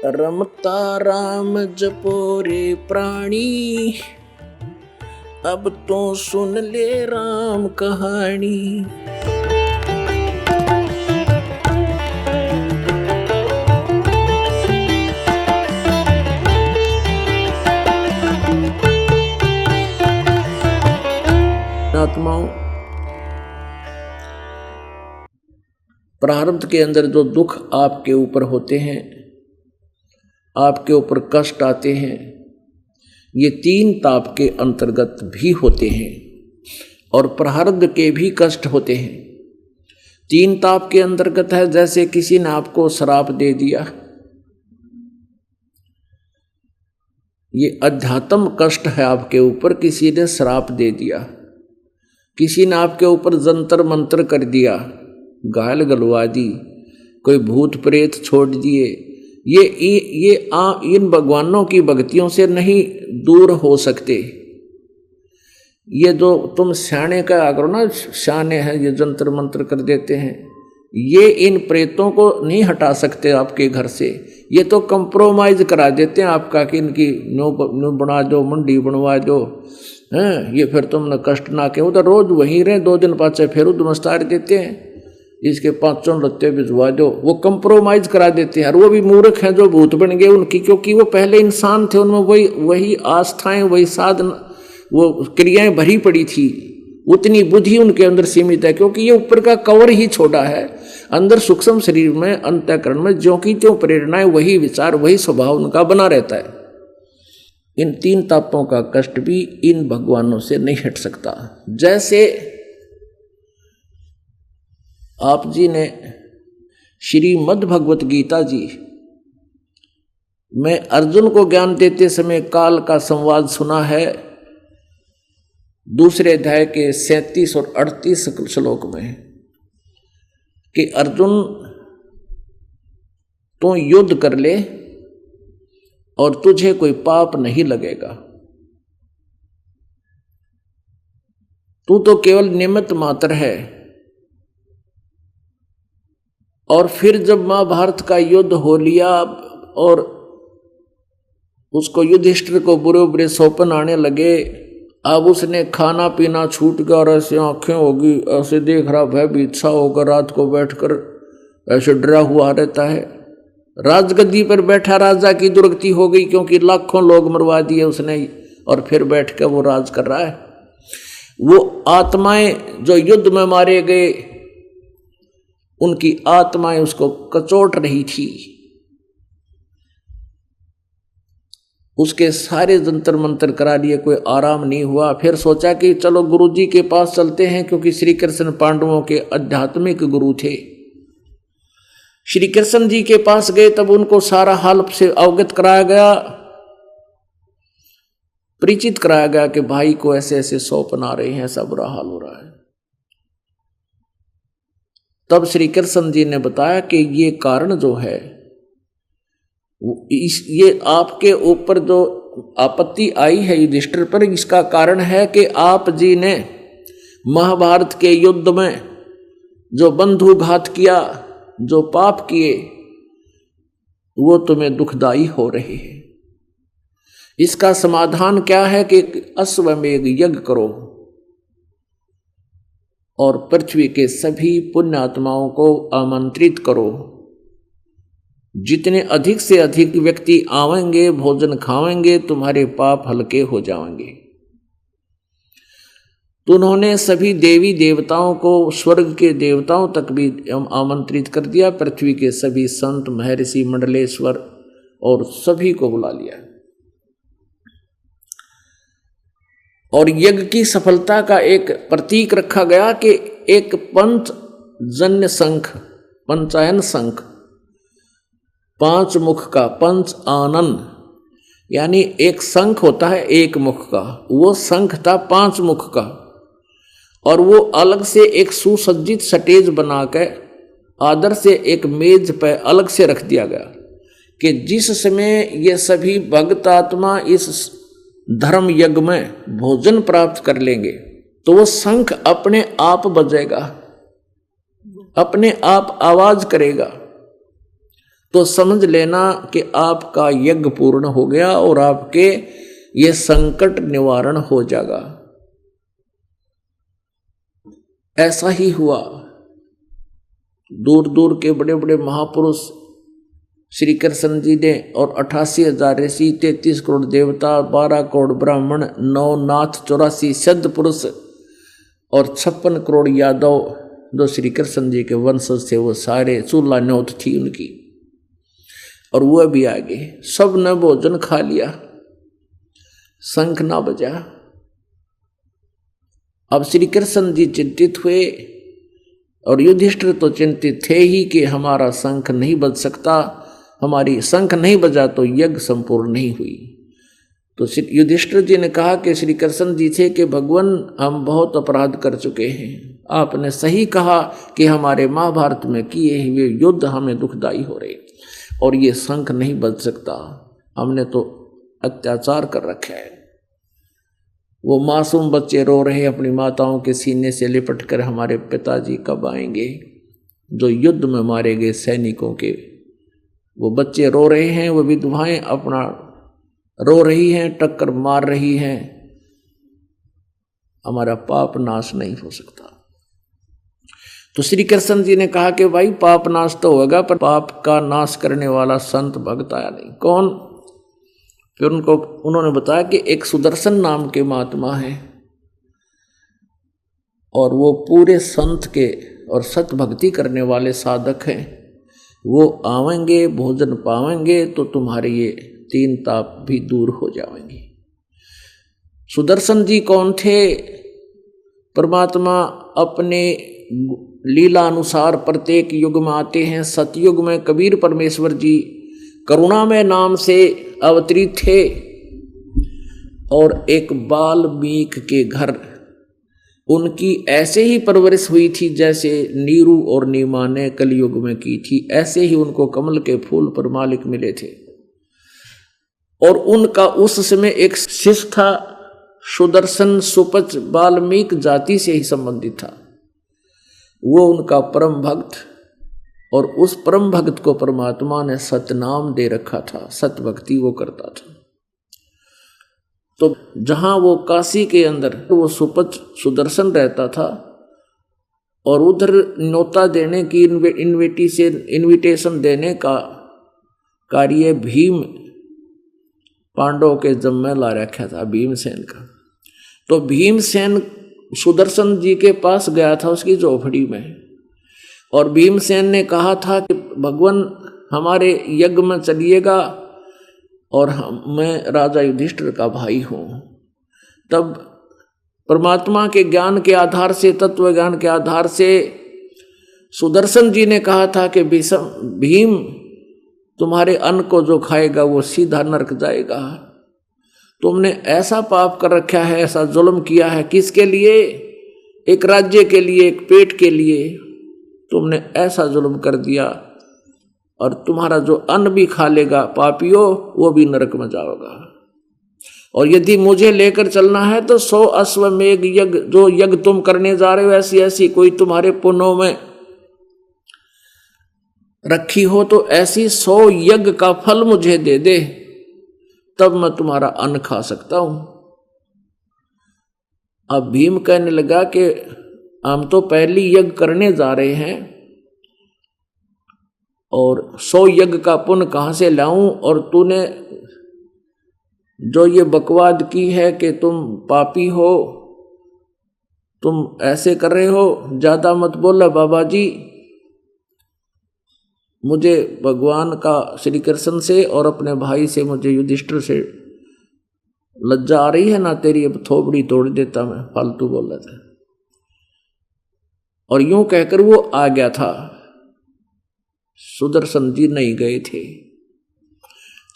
रमता राम जपो रे प्राणी, अब तो सुन ले राम कहानी। आत्माओं, प्रारब्ध के अंदर जो दुख आपके ऊपर होते हैं, आपके ऊपर कष्ट आते हैं, ये 3 ताप के अंतर्गत भी होते हैं और प्रारब्ध के भी कष्ट होते हैं। 3 ताप के अंतर्गत है, जैसे किसी ने आपको श्राप दे दिया, ये अध्यात्म कष्ट है आपके ऊपर। किसी ने श्राप दे दिया, किसी ने आपके ऊपर जंतर मंत्र कर दिया, गाल गलवा दी, कोई भूत प्रेत छोड़ दिए, ये इन भगवानों की भक्तियों से नहीं दूर हो सकते। ये जो तुम स्याणे का करो ना, स्याणे हैं ये जंतर मंत्र कर देते हैं, ये इन प्रेतों को नहीं हटा सकते आपके घर से। ये तो कंप्रोमाइज करा देते हैं आपका कि इनकी न्यू बना दो, मुंडी बनवा दो, हैं ये फिर तुमने कष्ट ना के, वो तो रोज वहीं रहे, 2 दिन पाचे फिर उद्मस्तार देते हैं, इसके 5 लत्ते भिजवा दो, वो कंप्रोमाइज करा देते हैं। और वो भी मूर्ख हैं जो भूत बन गए उनकी, क्योंकि वो पहले इंसान थे, उनमें वही आस्थाएं, वही साधन, वो क्रियाएं भरी पड़ी थी, उतनी बुद्धि उनके अंदर सीमित है, क्योंकि ये ऊपर का कवर ही छोटा है। अंदर सूक्ष्म शरीर में, अंतःकरण में ज्यों की त्यों प्रेरणाएं, वही विचार, वही स्वभाव उनका बना रहता है। इन 3 तापों का कष्ट भी इन भगवानों से नहीं हट सकता। जैसे आप जी ने श्रीमद् भगवत गीता जी में अर्जुन को ज्ञान देते समय काल का संवाद सुना है, दूसरे अध्याय के 37 और 38 श्लोक में, कि अर्जुन तू युद्ध कर ले और तुझे कोई पाप नहीं लगेगा, तू तो केवल निमित्त मात्र है। और फिर जब महाभारत का युद्ध हो लिया और उसको युधिष्ठिर को बुरे बुरे सौपन आने लगे, अब उसने खाना पीना छूट गया और ऐसे आंखें होगी, ऐसे देख रहा, भयभीत सा होगा, रात को बैठकर ऐसे डरा हुआ रहता है। राजगद्दी पर बैठा राजा की दुर्गति हो गई, क्योंकि लाखों लोग मरवा दिए उसने, और फिर बैठ कर वो राज कर रहा है। वो आत्माएं जो युद्ध में मारे गए, उनकी आत्माएं उसको कचोट रही थी, उसके सारे जंतर मंतर करा लिए, कोई आराम नहीं हुआ। फिर सोचा कि चलो गुरुजी के पास चलते हैं, क्योंकि श्री कृष्ण पांडवों के आध्यात्मिक गुरु थे। श्री कृष्ण जी के पास गए, तब उनको सारा हाल से अवगत कराया गया, परिचित कराया गया कि भाई को ऐसे ऐसे सौपन आ रहे हैं, ऐसा बुरा हाल हो रहा है। तब श्री कृष्ण जी ने बताया कि ये कारण जो है, ये आपके ऊपर जो आपत्ति आई है युधिष्ठिर पर, इसका कारण है कि आप जी ने महाभारत के युद्ध में जो बंधुघात किया, जो पाप किए, वो तुम्हें दुखदाई हो रहे हैं। इसका समाधान क्या है कि अश्वमेध यज्ञ करो और पृथ्वी के सभी पुण्य आत्माओं को आमंत्रित करो। जितने अधिक से अधिक व्यक्ति आवेंगे, भोजन खावेंगे, तुम्हारे पाप हल्के हो जाएंगे। तो उन्होंने सभी देवी देवताओं को, स्वर्ग के देवताओं तक भी आमंत्रित कर दिया, पृथ्वी के सभी संत, महर्षि, मंडलेश्वर और सभी को बुला लिया। और यज्ञ की सफलता का एक प्रतीक रखा गया कि एक पंचजन्य शंख, पंचायन शंख, 5 मुख का, पंच आनन, यानी एक शंख होता है 1 मुख का, वो शंख था 5 मुख का। और वो अलग से एक सुसज्जित स्टेज बनाकर आदर से एक मेज पर अलग से रख दिया गया, कि जिस समय ये सभी भक्त आत्मा इस धर्म यज्ञ में भोजन प्राप्त कर लेंगे, तो वो शंख अपने आप बजेगा, अपने आप आवाज करेगा। तो समझ लेना कि आपका यज्ञ पूर्ण हो गया और आपके ये संकट निवारण हो जाएगा। ऐसा ही हुआ। दूर दूर के बड़े बड़े महापुरुष श्री कृष्ण जी ने और 88,000 ऋषि, 33 करोड़ देवता, 12 करोड़ ब्राह्मण, 9 नाथ, 84 सिद्ध पुरुष और 56 करोड़ यादव जो श्री कृष्ण जी के वंशज थे, वो सारे चूल्हा न्योत थी उनकी, और वह भी आ गए। सब ने भोजन खा लिया, शंख ना बजा। अब श्री कृष्ण जी चिंतित हुए और युधिष्ठिर तो चिंतित थे ही कि हमारा शंख नहीं बज सकता, हमारी शंख नहीं बजा तो यज्ञ संपूर्ण नहीं हुई। तो युधिष्ठिर जी ने कहा कि श्री कृष्ण जी थे कि भगवान हम बहुत अपराध कर चुके हैं, आपने सही कहा कि हमारे महाभारत में किए हुए युद्ध हमें दुखदाई हो रहे और ये शंख नहीं बज सकता, हमने तो अत्याचार कर रखा है। वो मासूम बच्चे रो रहे अपनी माताओं के सीने से लिपट कर, हमारे पिताजी कब आएंगे, जो युद्ध में मारे गए सैनिकों के वो बच्चे रो रहे हैं, वो विधवाएं अपना रो रही हैं, टक्कर मार रही हैं, हमारा पाप नाश नहीं हो सकता। तो श्री कृष्ण जी ने कहा कि भाई पाप नाश तो होगा, पर पाप का नाश करने वाला संत भक्त आया नहीं। कौन? फिर उन्होंने बताया कि एक सुदर्शन नाम के महात्मा है और वो पूरे संत के और सत भक्ति करने वाले साधक हैं। वो आवेंगे, भोजन पावेंगे तो तुम्हारे ये 3 ताप भी दूर हो जाएंगे। सुदर्शन जी कौन थे? परमात्मा अपने लीला अनुसार प्रत्येक युग में आते हैं। सतयुग में कबीर परमेश्वर जी करुणामय नाम से अवतरित थे और एक बाल्मीक के घर उनकी ऐसे ही परवरिश हुई थी जैसे नीरू और नीमा ने कलयुग में की थी। ऐसे ही उनको कमल के फूल पर मालिक मिले थे और उनका उस समय एक शिष्य था, सुदर्शन सुपच बाल्मीक जाति से ही संबंधित था। वो उनका परम भक्त और उस परम भक्त को परमात्मा ने सतनाम दे रखा था, सत भक्ति वो करता था। तो जहां वो काशी के अंदर वो सुपच सुदर्शन रहता था और उधर न्योता देने की इनविटेशन देने का कार्य भीम पांडवों के जम्मे ला रखा था, भीमसेन का। तो भीमसेन सुदर्शन जी के पास गया था उसकी झोपड़ी में और भीमसेन ने कहा था कि भगवान हमारे यज्ञ में चलिएगा और मैं राजा युधिष्ठिर का भाई हूँ। तब परमात्मा के ज्ञान के आधार से, तत्व ज्ञान के आधार से सुदर्शन जी ने कहा था कि भीम तुम्हारे अन्न को जो खाएगा वो सीधा नरक जाएगा। तुमने ऐसा पाप कर रखा है, ऐसा जुल्म किया है, किसके लिए? एक राज्य के लिए, एक पेट के लिए तुमने ऐसा जुल्म कर दिया और तुम्हारा जो अन्न भी खा लेगा पापियों, वो भी नरक में जाओगा। और यदि मुझे लेकर चलना है तो 100 अश्वमेघ यज्ञ, जो यज्ञ तुम करने जा रहे हो, ऐसी ऐसी कोई तुम्हारे पुण्यों में रखी हो तो ऐसी 100 यज्ञ का फल मुझे दे दे, तब मैं तुम्हारा अन्न खा सकता हूं। अब भीम कहने लगा कि हम तो पहली यज्ञ करने जा रहे हैं और 100 यज्ञ का पुण्य कहां से लाऊं, और तूने जो ये बकवाद की है कि तुम पापी हो, तुम ऐसे कर रहे हो, ज्यादा मत बोला बाबा जी। मुझे भगवान का श्री कृष्ण से और अपने भाई से, मुझे युधिष्ठिर से लज्जा आ रही है ना तेरी, अब थोबड़ी तोड़ देता मैं, फालतू बोल रहा था। और यूं कहकर वो आ गया था। सुदर्शन जी नहीं गए थे।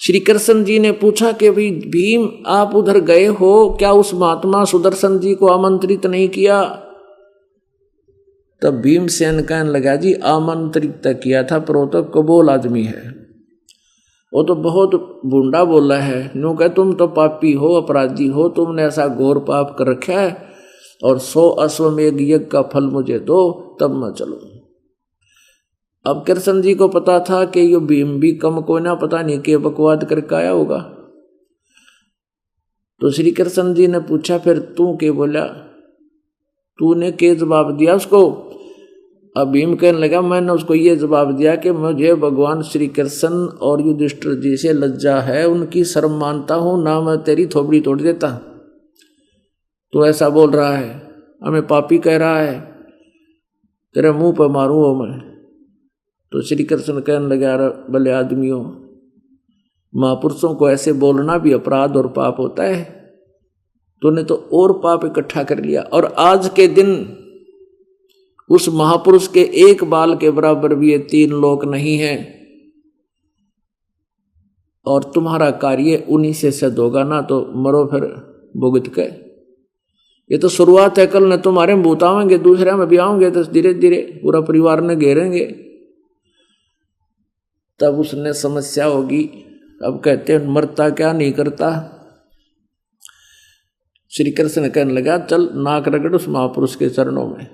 श्री कृष्ण जी ने पूछा कि भाई भीम आप उधर गए हो, क्या उस महात्मा सुदर्शन जी को आमंत्रित नहीं किया? तब भीमसेन कहने लगा जी आमंत्रित किया था, पर वो तो कबूल आदमी है, वो तो बहुत भूंडा बोला है। नो कह तुम तो पापी हो, अपराधी हो, तुमने ऐसा घोर पाप कर रखा है और 100 अश्वमेघ यज्ञ का फल मुझे दो, तब मैं चलूं। अब कृष्ण जी को पता था कि ये भीम भी कम को ना, पता नहीं के बकवाद करके आया होगा। तो श्री कृष्ण जी ने पूछा, फिर तू के बोला, तूने के जवाब दिया उसको? अब भीम कहने लगा, मैंने उसको ये जवाब दिया कि मुझे भगवान श्री कृष्ण और युधिष्ठिर जी से लज्जा है, उनकी शर्म मानता हूं ना, मैं तेरी थोबड़ी तोड़ देता। तो ऐसा बोल रहा है, हमें पापी कह रहा है, तेरे मुंह पर मारूं हो मैं। तो श्री कृष्ण कहने लगा, भले आदमियों, महापुरुषों को ऐसे बोलना भी अपराध और पाप होता है, तूने तो और पाप इकट्ठा कर लिया। और आज के दिन उस महापुरुष के एक बाल के बराबर भी ये 3 लोक नहीं है, और तुम्हारा कार्य उन्हीं से सिद्ध होगा ना, तो मरो फिर भुगत के। ये तो शुरुआत है, कल न तुम्हारे में भूत आवेंगे, दूसरे में भी आएंगे, तो धीरे धीरे पूरा परिवार ने घेरेंगे, तब उसने समस्या होगी। अब कहते हैं मरता क्या नहीं करता। श्री कृष्ण कहने लगा, चल नाक रगड़ उस महापुरुष के चरणों में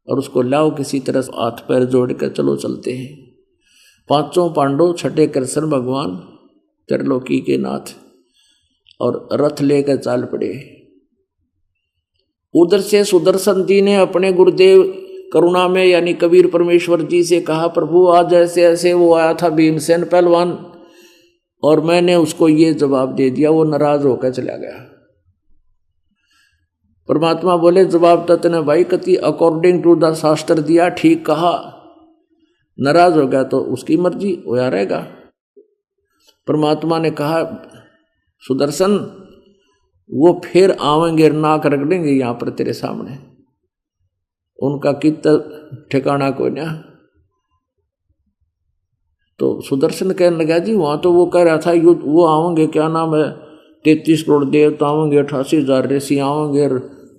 और उसको लाओ किसी तरह हाथ पैर जोड़ कर, चलो चलते हैं। 5 पांडव, 6 कृष्ण भगवान त्रिलोकी के नाथ, और रथ लेकर चाल पड़े। उधर से सुदर्शन जी ने अपने गुरुदेव करुणा में यानी कबीर परमेश्वर जी से कहा, प्रभु आज ऐसे ऐसे वो आया था भीमसेन पहलवान, और मैंने उसको ये जवाब दे दिया, वो नाराज होकर चला गया। परमात्मा बोले, जवाब तो तूने भाई कति अकॉर्डिंग टू द शास्त्र दिया, ठीक कहा, नाराज हो गया तो उसकी मर्जी होया रहेगा। परमात्मा ने कहा, सुदर्शन वो फिर आवेंगे, नाक रगड़ेंगे यहां पर तेरे सामने, उनका कितना ठिकाना कोई ना। तो सुदर्शन कहने लगा, जी वहां तो वो कह रहा था युद्ध, वो आवेंगे, क्या नाम है, 33 करोड़ देवता आवेंगे, 88,000 ऋषि आवेंगे,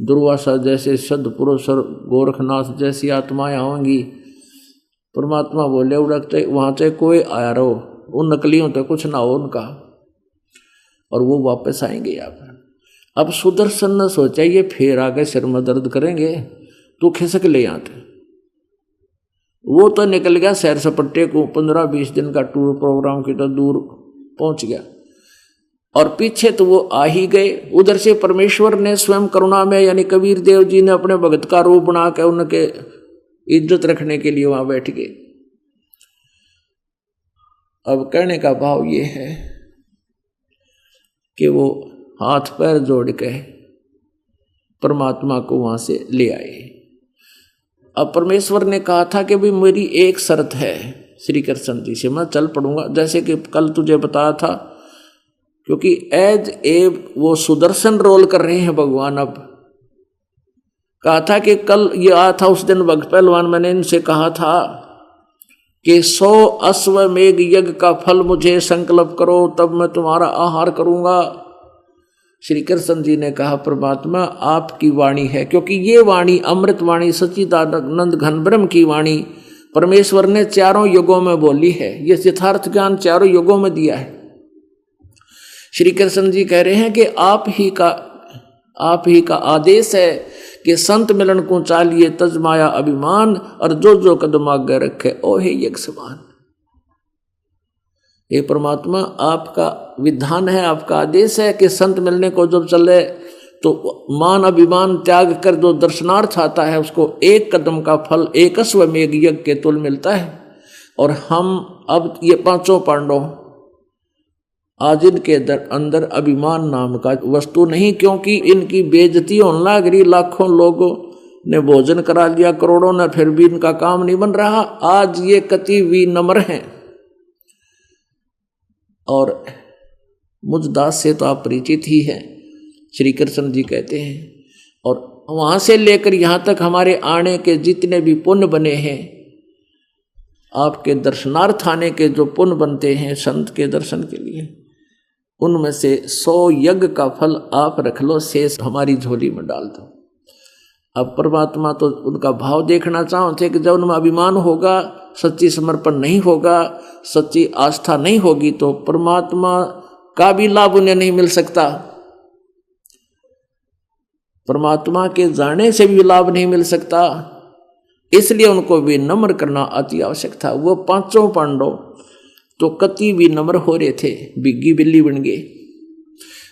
दुर्वासा जैसे सदपुरुष और गोरखनाथ जैसी आत्माएं आवेंगी। परमात्मा बोले, उड़कते वहां से कोई आया रहो, उन नकलियों तो कुछ ना हो उनका, और वो वापस आएंगे यहाँ पर। अब सुदर्शन ने सोचा, ये फिर आगे सिर में दर्द करेंगे, तो खिसक ले यहाँ थे। वो तो निकल गया सैर सपट्टे को, 15-20 दिन का टूर प्रोग्राम की तो दूर पहुंच गया, और पीछे तो वो आ ही गए। उधर से परमेश्वर ने स्वयं करुणा में यानी कबीर देव जी ने अपने भगत का रूप बना के उनके इज्जत रखने के लिए वहां बैठ गए। अब कहने का भाव ये है कि वो हाथ पैर जोड़ के परमात्मा को वहां से ले आए। अब परमेश्वर ने कहा था कि भाई मेरी एक शर्त है श्री कृष्ण जी से, मैं चल पड़ूंगा, जैसे कि कल तुझे बताया था, क्योंकि एज ए वो सुदर्शन रोल कर रहे हैं भगवान। अब कहा था कि कल ये आया था उस दिन भक्त पहलवान, मैंने इनसे कहा था कि 100 अश्वमेघ यज्ञ का फल मुझे संकल्प करो, तब मैं तुम्हारा आहार करूंगा। श्री कृष्ण जी ने कहा, परमात्मा आपकी वाणी है, क्योंकि ये वाणी अमृत वाणी सच्चिदानंद घन ब्रह्म की वाणी परमेश्वर ने 4 युगों में बोली है, ये यथार्थ ज्ञान 4 युगों में दिया है। श्री कृष्ण जी कह रहे हैं कि आप ही का आदेश है कि संत मिलन को चालिए तजमाया अभिमान, और जो जो कदम आगे रखे ओ हे यज्ञ समान। ये परमात्मा आपका विधान है, आपका आदेश है कि संत मिलने को जब चले तो मान अभिमान त्याग कर जो दर्शनार्थ आता है उसको 1 कदम का फल 1 अश्वमेघ यज्ञ के तुल मिलता है। और हम अब ये 5 पांडव आज इनके अंदर अभिमान नाम का वस्तु नहीं, क्योंकि इनकी बेइज्जती होने लग रही, लाखों लोगों ने भोजन करा लिया, करोड़ों ने, फिर भी इनका काम नहीं बन रहा। आज ये कति विनम्र हैं, और मुझदास से तो आप परिचित ही हैं, श्री कृष्ण जी कहते हैं। और वहां से लेकर यहां तक हमारे आने के जितने भी पुण्य बने हैं, आपके दर्शनार्थ आने के जो पुण्य बनते हैं संत के दर्शन के लिए, उनमें से 100 यज्ञ का फल आप रख लो, शेष हमारी झोली में डाल दो। अब परमात्मा तो उनका भाव देखना चाहते कि जब उनमें अभिमान होगा, सच्ची समर्पण नहीं होगा, सच्ची आस्था नहीं होगी, तो परमात्मा का भी लाभ उन्हें नहीं मिल सकता, परमात्मा के जाने से भी लाभ नहीं मिल सकता, इसलिए उनको भी नम्र करना अति आवश्यक था। वो पांचों पांडव तो कति भी नम्र हो रहे थे, बिग्गी बिल्ली बन गए।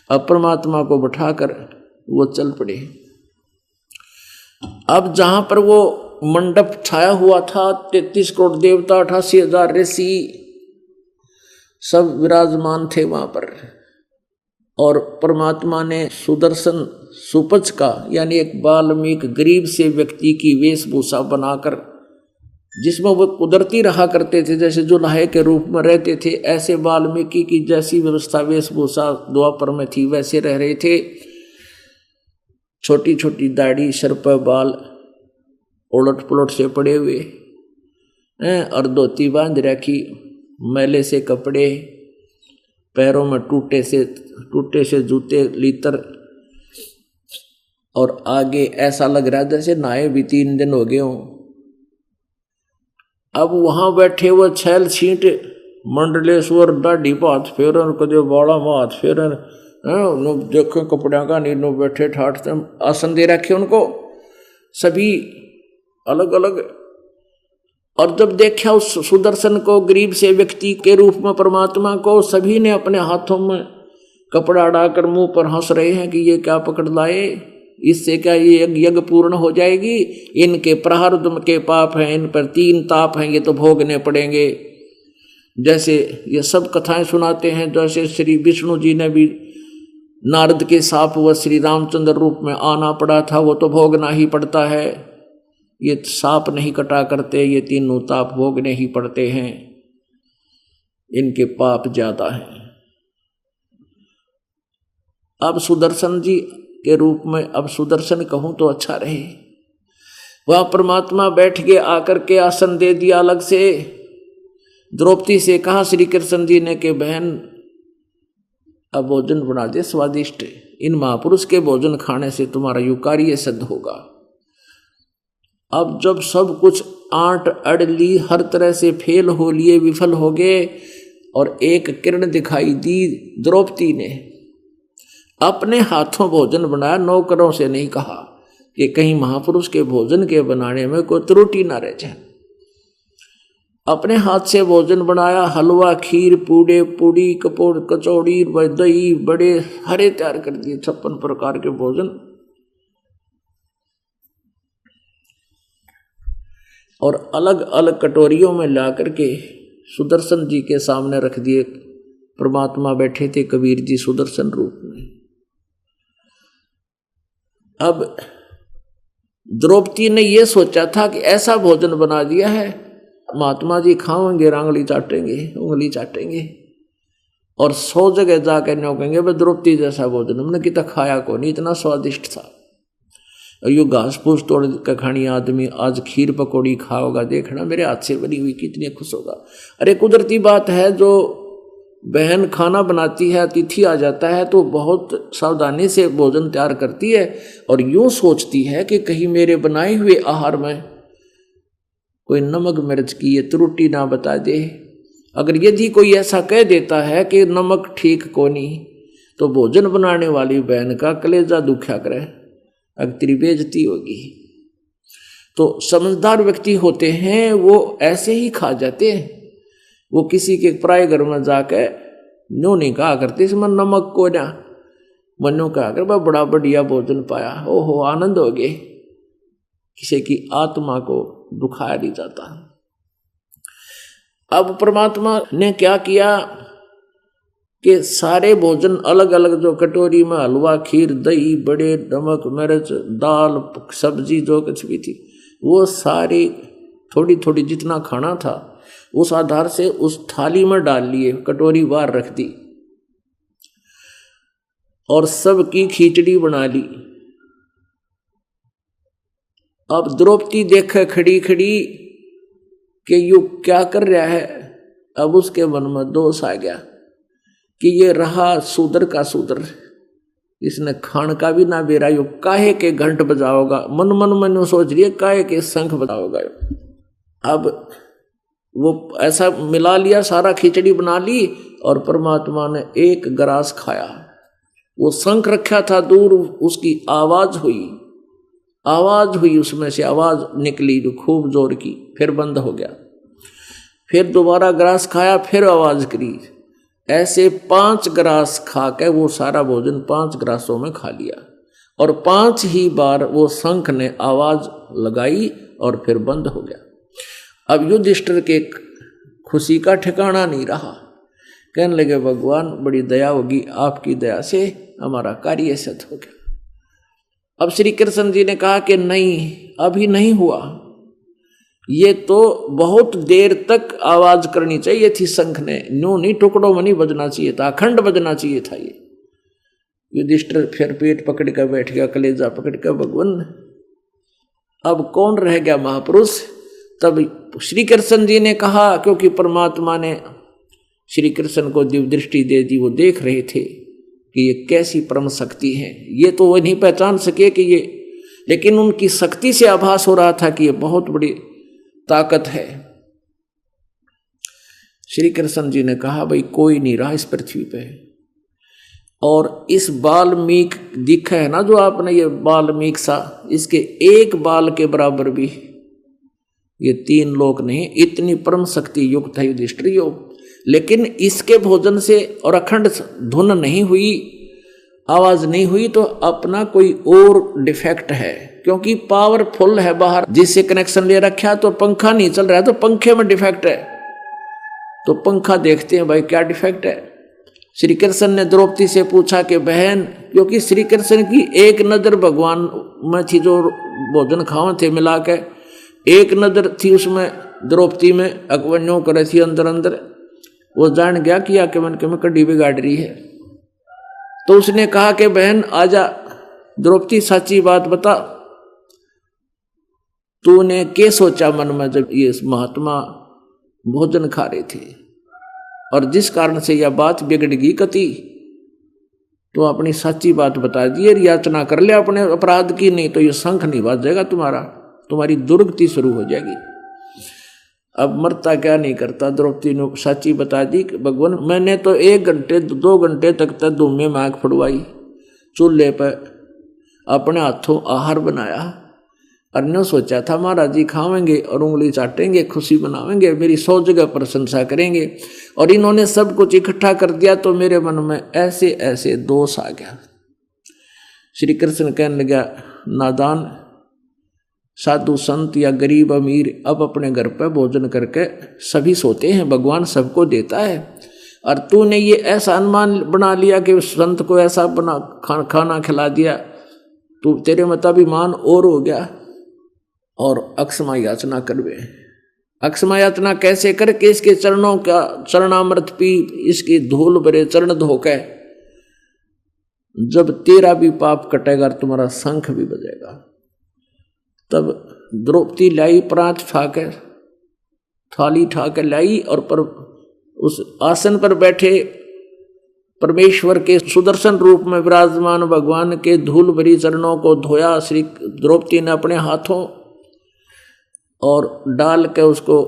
अब परमात्मा को बैठाकर वो चल पड़े। अब जहां पर वो मंडप छाया हुआ था, 33 करोड़ देवता, 88,000 ऋषि सब विराजमान थे वहां पर। और परमात्मा ने सुदर्शन सुपच का यानी एक वाल्मीकि गरीब से व्यक्ति की वेशभूषा बनाकर, जिसमें वो कुदरती रहा करते थे, जैसे जुलाहे के रूप में रहते थे, ऐसे वाल्मीकि की जैसी व्यवस्था वेशभूषा द्वापर में थी वैसे रह रहे थे। छोटी छोटी दाढ़ी, सर पर बाल उलट पुलट से पड़े हुए और धोती बांध रखी, मैले से कपड़े, पैरों में टूटे से जूते लीतर, और आगे ऐसा लग रहा है जैसे नहाए भी 3 दिन हो गए हों। अब वहां बैठे वो छैल छींट मंडलेश्वर दाढ़ी पात फेरन, कदे बाड़ा मात फेरन, देखो कपड़े का नीनो बैठे ठाठ आसन दे रखे उनको सभी अलग अलग। और जब देखा उस सुदर्शन को, गरीब से व्यक्ति के रूप में परमात्मा को, सभी ने अपने हाथों में कपड़ा डालकर मुंह पर हंस रहे हैं कि ये क्या पकड़ लाए, इससे क्या ये यज्ञ पूर्ण हो जाएगी, इनके प्रारब्ध के पाप हैं, इन पर 3 ताप हैं, ये तो भोगने पड़ेंगे। जैसे ये सब कथाएं सुनाते हैं, जैसे श्री विष्णु जी ने भी नारद के साप व श्री रामचंद्र रूप में आना पड़ा था, वो तो भोगना ही पड़ता है। ये साप नहीं कटा करते, ये 3 ताप भोगने ही पड़ते हैं, इनके पाप ज्यादा हैं। अब सुदर्शन जी के रूप में, अब सुदर्शन कहूं तो अच्छा रहे, वह परमात्मा बैठ गए, आकर के आसन दे दिया अलग से। द्रौपदी से कहा श्री कृष्ण जी ने कि बहन अब भोजन बना दे स्वादिष्ट, इन महापुरुष के भोजन खाने से तुम्हारा युकार्य सिद्ध होगा। अब जब सब कुछ आंट अड़ली, हर तरह से फेल हो लिए, विफल हो गए, और एक किरण दिखाई दी द्रौपदी ने, अपने हाथों भोजन बनाया, नौकरों से नहीं कहा कि कहीं महापुरुष के भोजन के बनाने में कोई त्रुटि ना रह जाए। अपने हाथ से भोजन बनाया, हलवा, खीर, पूड़े, पूड़ी, कचौड़ी, दही, बड़े हरे तैयार कर दिए, 56 प्रकार के भोजन। और अलग अलग कटोरियों में ला करके सुदर्शन जी के सामने रख दिए। परमात्मा बैठे थे कबीर जी सुदर्शन रूप में। अब द्रौपदी ने यह सोचा था कि ऐसा भोजन बना दिया है, महात्मा जी खाएंगे, उंगली चाटेंगे, और 100 जगह जाकर नो कहेंगे भाई द्रौपदी जैसा भोजन हमने कितना खाया को नहीं, इतना स्वादिष्ट था। यो घास फूस तोड़ कर खानी आदमी आज खीर पकौड़ी खाओगा, देखना मेरे हाथ से बनी हुई, कितनी खुश होगा। अरे कुदरती बात है, जो बहन खाना बनाती है, अतिथि आ जाता है तो बहुत सावधानी से भोजन तैयार करती है, और यूं सोचती है कि कहीं मेरे बनाए हुए आहार में कोई नमक मिर्च की ये त्रुटि ना बता दे। अगर यदि कोई ऐसा कह देता है कि नमक ठीक को नहीं, तो भोजन बनाने वाली बहन का कलेजा दुखा करे, अगर तेरी बेइज्जती होगी। तो समझदार व्यक्ति होते हैं वो ऐसे ही खा जाते हैं, वो किसी के पराये घर में जाकर नो नहीं कहा करते इसमें नमक को ना, मनो कहा कर बड़ा बढ़िया भोजन पाया, ओहो आनंद हो गए। किसी की आत्मा को दुखाया नहीं जाता। अब परमात्मा ने क्या किया कि सारे भोजन अलग अलग, जो कटोरी में हलवा, खीर, दही, बड़े, नमक, मिर्च, दाल, सब्जी जो कुछ भी थी, वो सारी थोड़ी थोड़ी जितना खाना था उस आधार से उस थाली में डाल लिए, कटोरी बाहर रख दी और सबकी खिचड़ी बना ली। अब द्रौपदी देखे खड़ी खड़ी कि यू क्या कर रहा है। अब उसके मन में दोष आ गया कि ये रहा शूद्र का शूद्र, इसने खान का भी ना बेरा, यू काहे के घंट बजाओगा। मन मन मन सोच रही है काहे के शंख बजाओगा। अब वो ऐसा मिला लिया, सारा खिचड़ी बना ली और परमात्मा ने एक ग्रास खाया। वो शंख रखा था दूर, उसकी आवाज हुई आवाज हुई, उसमें से आवाज निकली जो खूब जोर की, फिर बंद हो गया। फिर दोबारा ग्रास खाया, फिर आवाज करी। ऐसे 5 ग्रास खा के वो सारा भोजन 5 ग्रासों में खा लिया, और 5 ही बार वो शंख ने आवाज लगाई और फिर बंद हो गया। अब युधिष्ठिर के खुशी का ठिकाना नहीं रहा। कहने लगे भगवान बड़ी दया होगी, आपकी दया से हमारा कार्य सिद्ध हो गया। अब श्री कृष्ण जी ने कहा कि नहीं, अभी नहीं हुआ, ये तो बहुत देर तक आवाज करनी चाहिए थी शंख ने, नो नहीं टुकड़ों में नहीं बजना चाहिए था, अखंड बजना चाहिए था ये। युधिष्ठिर फिर पेट पकड़ कर बैठ गया, कलेजा पकड़ कर, भगवान अब कौन रह गया महापुरुष। तब श्री कृष्ण जी ने कहा, क्योंकि परमात्मा ने श्री कृष्ण को दिव्य दृष्टि दे दी, वो देख रहे थे कि ये कैसी परम शक्ति है। ये तो वो नहीं पहचान सके कि ये, लेकिन उनकी शक्ति से आभास हो रहा था कि ये बहुत बड़ी ताकत है। श्री कृष्ण जी ने कहा भाई कोई नहीं रहा इस पृथ्वी पे, और इस वाल्मीकि दिखा है ना जो आपने, ये वाल्मीकि सा, इसके एक बाल के बराबर भी ये 3 लोक नहीं, इतनी परम शक्ति युक्त है युधिष्ठिर योग। लेकिन इसके भोजन से और अखंड धुन नहीं हुई, आवाज नहीं हुई, तो अपना कोई और डिफेक्ट है, क्योंकि पावरफुल है बाहर जिससे कनेक्शन ले रखा, तो पंखा नहीं चल रहा है, तो पंखे में डिफेक्ट है। तो पंखा देखते हैं भाई क्या डिफेक्ट है। श्री कृष्ण ने द्रौपदी से पूछा कि बहन, क्योंकि श्री कृष्ण की एक नजर भगवान में थी, जो भोजन खाओ थे मिला के, एक नजर थी उसमें द्रौपदी में, अकवन्यों करे थी अंदर अंदर, वो जान गया कि आके मन के में कड़ी बिगाड़ रही है। तो उसने कहा कि बहन आजा, द्रौपदी सच्ची बात बता, तूने क्या सोचा मन में जब ये महात्मा भोजन खा रहे थे, और जिस कारण से यह बात बिगड़ गई कति, तो अपनी सच्ची बात बता दी, याचना कर ले अपने अपराध की, नहीं तो ये शंख नहीं बाजेगा तुम्हारा, तुम्हारी दुर्गति शुरू हो जाएगी। अब मरता क्या नहीं करता, द्रौपदी ने सच्ची बता दी कि भगवान मैंने तो 1 घंटे 2 घंटे तक धूमे में आँख फड़वाई, चूल्हे पर अपने हाथों आहार बनाया, और न सोचा था महाराज जी खावेंगे और उंगली चाटेंगे, खुशी मनावेंगे, मेरी 100 जगह प्रशंसा करेंगे, और इन्होंने सब कुछ इकट्ठा कर दिया, तो मेरे मन में ऐसे ऐसे दोष आ गया। श्री कृष्ण कहने लगा नादान, साधु संत या गरीब अमीर अब अपने घर पर भोजन करके सभी सोते हैं, भगवान सबको देता है, और तूने ये ऐसा अनुमान बना लिया कि उस संत को ऐसा बना खाना खिला दिया, तू तेरे मत अभिमान और हो गया, और अक्षमा याचना करवे। अक्षमा याचना कैसे करके, इसके चरणों का चरणामृत पी, इसकी धूल भरे चरण धोके, जब तेरा भी पाप कटेगा तुम्हारा शंख भी बजेगा। तब द्रौपदी लाई प्रात ठाके, थाली ठाके लाई, और पर उस आसन पर बैठे परमेश्वर के सुदर्शन रूप में विराजमान भगवान के धूल भरी चरणों को धोया श्री द्रौपदी ने अपने हाथों, और डाल के उसको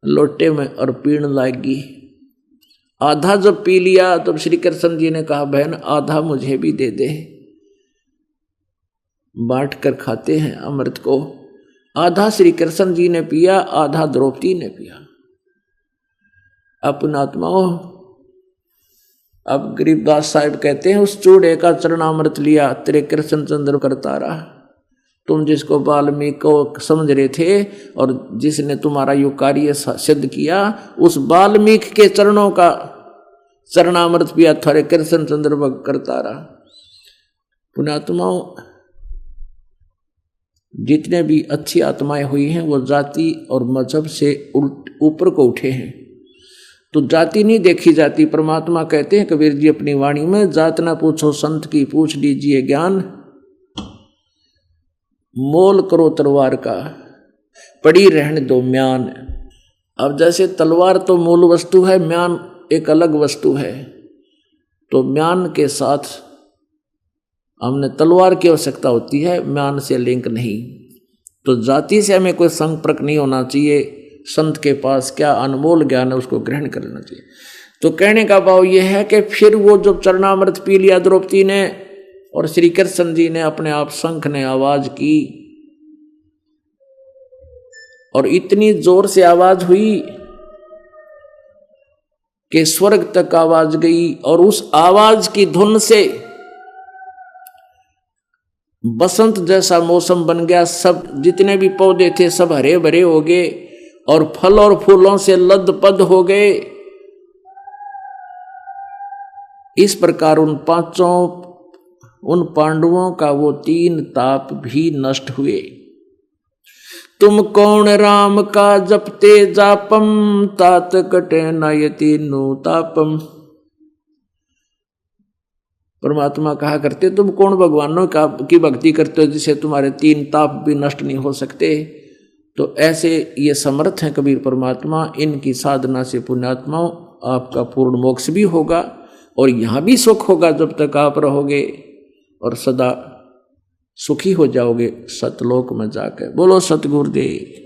लोटे में और पीने लगी। आधा जब पी लिया तब श्री कृष्ण जी ने कहा बहन आधा मुझे भी दे दे, बांट कर खाते हैं अमृत को। आधा श्री कृष्ण जी ने पिया, आधा द्रौपदी ने पिया। अपना आत्माओं, अब गरीबदास साहिब कहते हैं उस चूड़े का चरणामृत लिया तेरे कृष्ण चंद्र करता रहा। तुम जिसको वाल्मीकि को समझ रहे थे और जिसने तुम्हारा यो कार्य सिद्ध किया, उस वाल्मीकि के चरणों का चरणामृत पिया थारे कृष्ण चंद्र करता रहा। पुण्यात्माओं, जितने भी अच्छी आत्माएं हुई हैं वो जाति और मजहब से ऊपर को उठे हैं, तो जाति नहीं देखी जाती। परमात्मा कहते हैं कबीर जी अपनी वाणी में, जात ना पूछो संत की पूछ लीजिए ज्ञान, मोल करो तलवार का पड़ी रहने दो म्यान। अब जैसे तलवार तो मूल वस्तु है, म्यान एक अलग वस्तु है, तो म्यान के साथ हमने तलवार की आवश्यकता होती है, म्यान से लिंक नहीं। तो जाति से हमें कोई संपर्क नहीं होना चाहिए, संत के पास क्या अनमोल ज्ञान है उसको ग्रहण कर लेना चाहिए। तो कहने का भाव यह है कि फिर वो जब चरणामृत पी लिया द्रौपदी ने, और श्री कृष्ण जी ने अपने आप शंख ने आवाज की और इतनी जोर से आवाज हुई कि स्वर्ग तक आवाज गई और उस आवाज की धुन से बसंत जैसा मौसम बन गया। सब जितने भी पौधे थे सब हरे भरे हो गए और फल और फूलों से लदपद हो गए। इस प्रकार उन पांडवों का वो 3 ताप भी नष्ट हुए। तुम कौन राम का जपते जापम तात कटे नयति नुतापम। परमात्मा कहा करते तुम कौन भगवानों की भक्ति करते हो जिसे तुम्हारे 3 ताप भी नष्ट नहीं हो सकते। तो ऐसे ये समर्थ हैं कबीर परमात्मा, इनकी साधना से पुण्यात्माओं आपका पूर्ण मोक्ष भी होगा और यहाँ भी सुख होगा जब तक आप रहोगे और सदा सुखी हो जाओगे सतलोक में जाकर। बोलो सतगुरुदेव।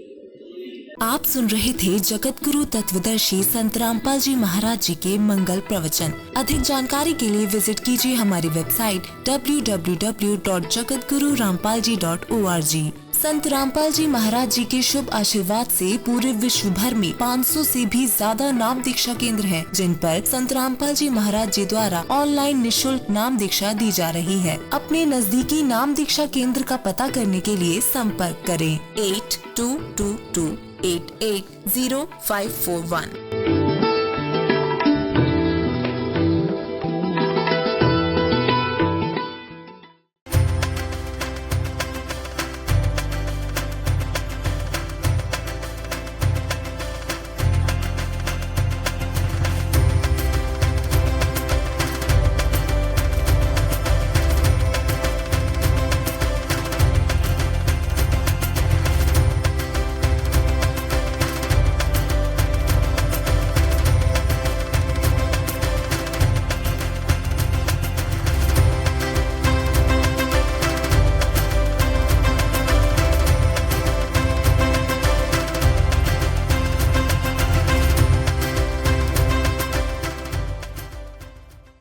आप सुन रहे थे जगत गुरु तत्वदर्शी संत रामपाल जी महाराज जी के मंगल प्रवचन। अधिक जानकारी के लिए विजिट कीजिए हमारी वेबसाइट www.jagatgururampalji.org। संत रामपाल जी महाराज जी के शुभ आशीर्वाद से पूरे विश्व भर में 500 से भी ज्यादा नाम दीक्षा केंद्र हैं, जिन पर संत रामपाल जी महाराज जी द्वारा ऑनलाइन निशुल्क नाम दीक्षा दी जा रही है। अपने नजदीकी नाम दीक्षा केंद्र का पता करने के लिए संपर्क करें 8222880541।